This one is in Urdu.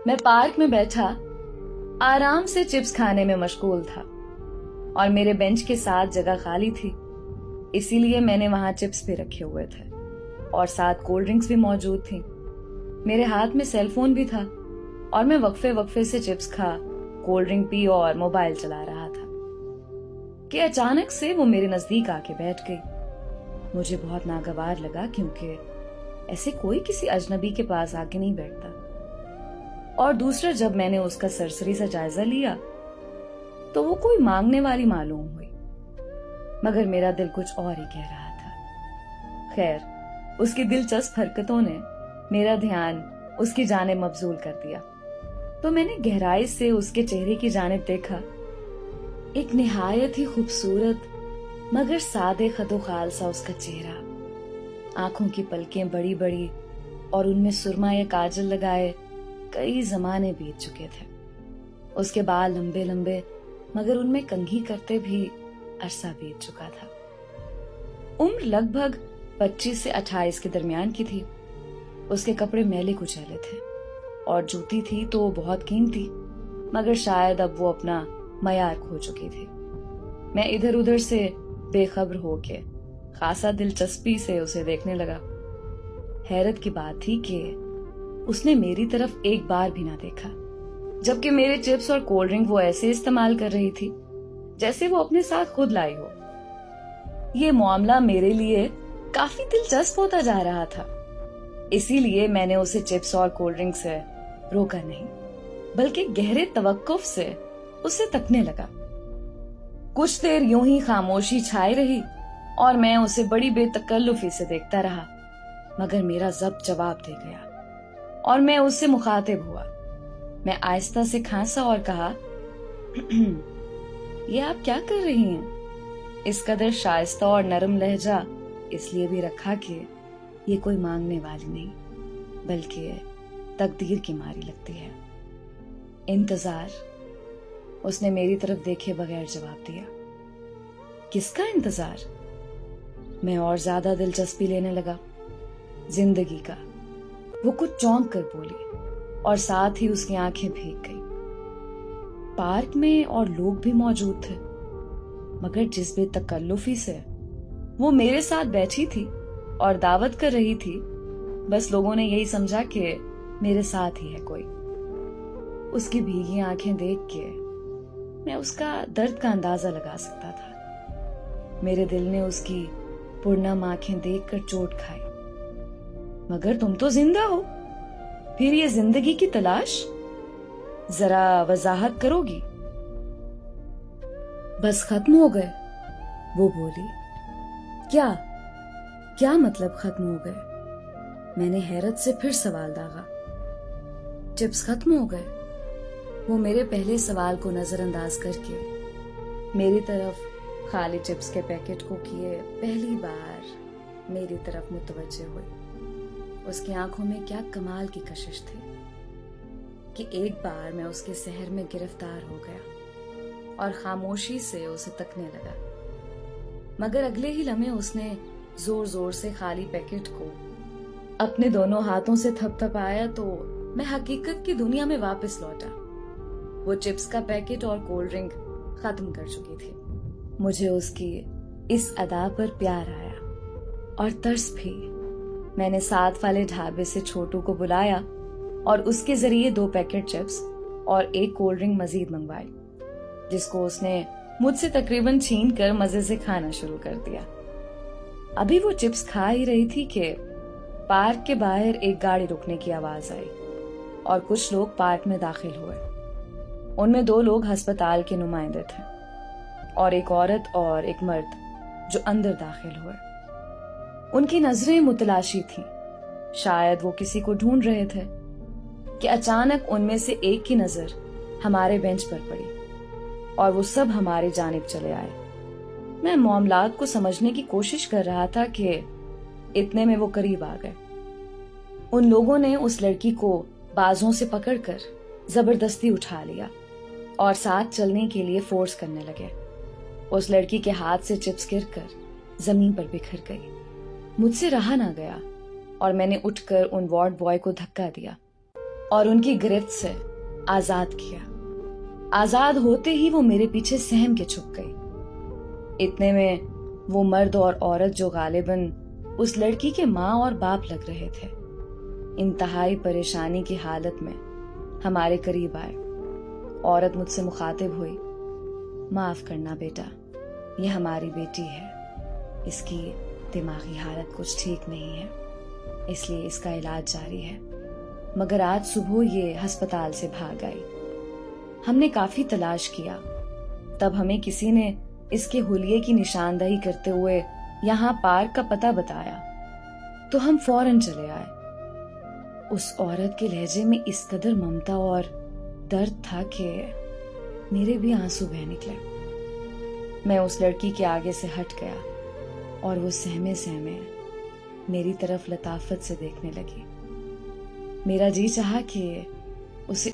میں پارک میں بیٹھا آرام سے چپس کھانے میں مشغول تھا اور میرے بینچ کے ساتھ جگہ خالی تھی، اسی لیے میں نے وہاں چپس بھی رکھے ہوئے تھے اور ساتھ کولڈ ڈرنکس بھی موجود تھی۔ میرے ہاتھ میں سیل فون بھی تھا اور میں وقفے وقفے سے چپس کھا، کولڈ ڈرنک پی اور موبائل چلا رہا تھا کہ اچانک سے وہ میرے نزدیک آ کے بیٹھ گئی۔ مجھے بہت ناگوار لگا کیونکہ ایسے کوئی کسی اجنبی کے پاس آ کے نہیں بیٹھتا، اور دوسرا جب میں نے اس کا سرسری سے جائزہ لیا تو وہ کوئی مانگنے والی معلوم ہوئی، مگر میرا دل کچھ اور ہی کہہ رہا تھا۔ خیر، اس کی دلچسپ حرکتوں نے میرا دھیان اس کی جانب مبذول کر دیا تو میں نے گہرائی سے اس کے چہرے کی جانب دیکھا۔ ایک نہایت ہی خوبصورت مگر سادے خد و خال سا اس کا چہرہ، آنکھوں کی پلکیں بڑی بڑی اور ان میں سرما یا کاجل لگائے کئی زمانے بیت چکے تھے۔ اس کے بال لمبے لمبے مگر ان میں کنگھی کرتے بھی عرصہ بیت چکا تھا۔ عمر لگ بھگ 25 سے 28 کے درمیان کی تھی۔ اس کے کپڑے میلے کچیلے تھے اور جوتی تھی تو بہت قیمتی، مگر شاید اب وہ اپنا معیار کھو چکی تھی۔ میں ادھر ادھر سے بے خبر ہو کے خاصا دلچسپی سے اسے دیکھنے لگا۔ حیرت کی بات تھی کہ اس نے میری طرف ایک بار بھی نہ دیکھا، جبکہ میرے چپس اور کولڈ ڈرنک وہ ایسے استعمال کر رہی تھی جیسے وہ اپنے ساتھ خود لائی ہو۔ یہ معاملہ میرے لیے کافی دلچسپ ہوتا جا رہا تھا، اسی لیے میں نے اسے چپس اور کولڈ ڈرنک سے روکا نہیں، بلکہ گہرے توقف سے اسے تکنے لگا۔ کچھ دیر یوں ہی خاموشی چھائی رہی اور میں اسے بڑی بے تکلفی سے دیکھتا رہا، مگر میرا ضبط جواب دے گیا اور میں اس سے مخاطب ہوا۔ میں آہستہ سے کھانسا اور کہا، یہ آپ کیا کر رہی ہیں؟ اس قدر شائستہ اور نرم لہجہ اس لیے بھی رکھا کہ یہ کوئی مانگنے والی نہیں بلکہ تقدیر کی ماری لگتی ہے۔ انتظار، اس نے میری طرف دیکھے بغیر جواب دیا۔ کس کا انتظار؟ میں اور زیادہ دلچسپی لینے لگا۔ زندگی کا، وہ کچھ چونک کر بولی اور ساتھ ہی اس کی آنکھیں بھیگ گئی۔ پارک میں اور لوگ بھی موجود تھے، مگر جس بے تکلفی سے وہ میرے ساتھ بیٹھی تھی اور دعوت کر رہی تھی، بس لوگوں نے یہی سمجھا کہ میرے ساتھ ہی ہے کوئی۔ اس کی بھیگی آنکھیں دیکھ کے میں اس کا درد کا اندازہ لگا سکتا تھا۔ میرے دل نے اس کی پرنم آنکھیں دیکھ کر چوٹ کھائی۔ مگر تم تو زندہ ہو، پھر یہ زندگی کی تلاش؟ ذرا وضاحت کرو گی؟ بس ختم ہو گئے، وہ بولی۔ کیا مطلب ختم ہو گئے؟ میں نے حیرت سے پھر سوال داغا۔ چپس ختم ہو گئے؟ وہ میرے پہلے سوال کو نظر انداز کر کے میری طرف خالی چپس کے پیکٹ کو کیے پہلی بار میری طرف متوجہ ہوئی۔ اس کی آنکھوں میں کیا کمال کی کشش تھی کہ ایک بار میں اس کے سحر میں گرفتار ہو گیا اور خاموشی سے اسے تکنے لگا، مگر اگلے ہی لمحے اس نے زور زور سے خالی پیکٹ کو اپنے دونوں ہاتھوں سے تھپ تھپایا تو میں حقیقت کی دنیا میں واپس لوٹا۔ وہ چپس کا پیکٹ اور کولڈ ڈرنک ختم کر چکی تھی۔ مجھے اس کی اس ادا پر پیار آیا اور ترس بھی۔ میں نے ساتھ والے ڈھابے سے چھوٹو کو بلایا اور اس کے ذریعے 2 پیکٹ چپس اور 1 کولڈ ڈرنک مزید منگوائی، جس کو اس نے مجھ سے تقریباً چھین کر مزے سے کھانا شروع کر دیا۔ ابھی وہ چپس کھا ہی رہی تھی کہ پارک کے باہر ایک گاڑی رکنے کی آواز آئی اور کچھ لوگ پارک میں داخل ہوئے۔ ان میں 2 لوگ ہسپتال کے نمائندے تھے اور ایک عورت اور ایک مرد جو اندر داخل ہوئے۔ ان کی نظریں متلاشی تھیں، شاید وہ کسی کو ڈھونڈ رہے تھے کہ اچانک ان میں سے ایک کی نظر ہمارے بینچ پر پڑی اور وہ سب ہماری جانب چلے آئے۔ میں معاملات کو سمجھنے کی کوشش کر رہا تھا کہ اتنے میں وہ قریب آ گئے۔ ان لوگوں نے اس لڑکی کو بازوں سے پکڑ کر زبردستی اٹھا لیا اور ساتھ چلنے کے لیے فورس کرنے لگے۔ اس لڑکی کے ہاتھ سے چپس گر کر زمین پر بکھر گئی۔ مجھ سے رہا نہ گیا اور میں نے اٹھ کر ان وارڈ بوائے کو دھکا دیا۔ اور ان کی گرفت سے آزاد کیا۔ آزاد ہوتے ہی وہ میرے پیچھے سہم کے چھپ گئی۔ اتنے میں وہ مرد اور عورت جو غالباً اس لڑکی کے ماں اور باپ لگ رہے تھے، انتہائی پریشانی کی حالت میں ہمارے قریب آئے۔ عورت مجھ سے مخاطب ہوئی، معاف کرنا بیٹا، یہ ہماری بیٹی ہے، اس کی دماغی حالت کچھ ٹھیک نہیں ہے، اس لیے اس کا علاج جاری ہے، مگر آج صبح یہ ہسپتال سے بھاگ آئی۔ ہم نے کافی تلاش کیا، تب ہمیں کسی نے اس کے حلیے کی نشاندہی کرتے ہوئے یہاں پارک کا پتہ بتایا، تو ہم فوراً چلے آئے۔ اس عورت کے لہجے میں اس قدر ممتا اور درد تھا کہ میرے بھی آنسو بہہ نکلے۔ میں اس لڑکی کے آگے سے ہٹ گیا اور وہ سہمے سہمے میری طرف لطافت سے دیکھنے لگی۔ میرا جی چاہا کہ اسے